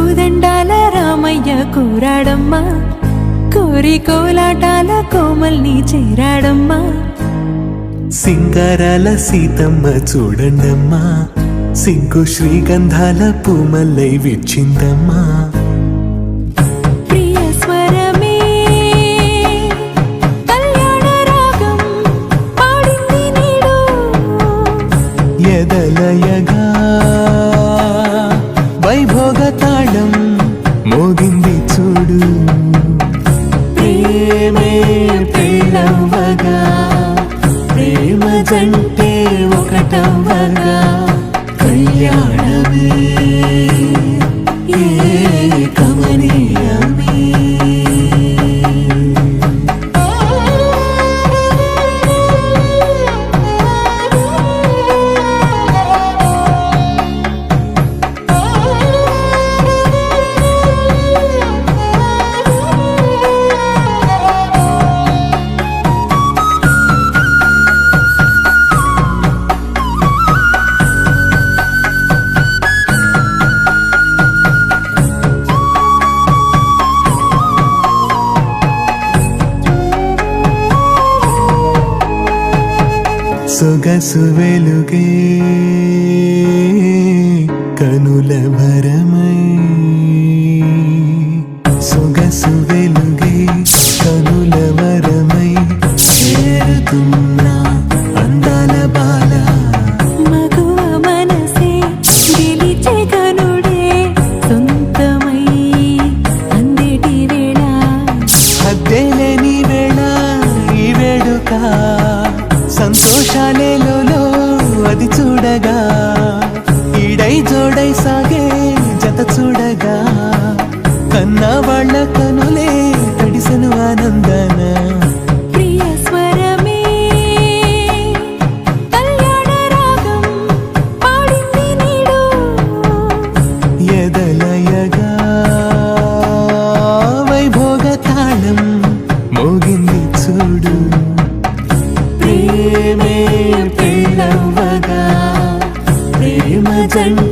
కోదండాల రామయ్య కూరాడమ్మా, కోరి కోలాటాల కోమల్ని చేరాడమ్మా. సింగారాల సీతమ్మ చూడండమ్మా, సిగ్గు శ్రీగంధాల పూమల్లై విచ్చిందమ్మా. ప్రియ స్వరమే కళ్యాణ రాగం పాడింది నీడు, ఎదలయగా వైభోగ తాళం మోగింది చూడు. ప్రేమే పెళ్ళవ్వగా, ప్రేమ జంటే ఒకటవ్వగా, కళ్యాణమే కమనీయమే. సొగసు వెలుగే కనుల భరమై, సొగసు వెలుగే కనుల వరమై చేరుతున్నా అందాల బాల. మగువ మనసే గెలిచే కనుడే సొంతమై అందేటి వేళ, హద్దేలేని వేళ ఈ వేడుక, సంతోషాలేలో అది చూడగా, ఈడై జోడై సాగే జత చూడగా, కన్నా వాళ్ళ కనులే తడిసెను ఆనందన. ప్రియ స్వరమే కళ్యాణ రాగం పాడింది నీడు, ఎదలయగా వైభోగ తాళం మోగింది చూడు. ప్రేమే పెళ్ళవ్వగా, ప్రేమ జంట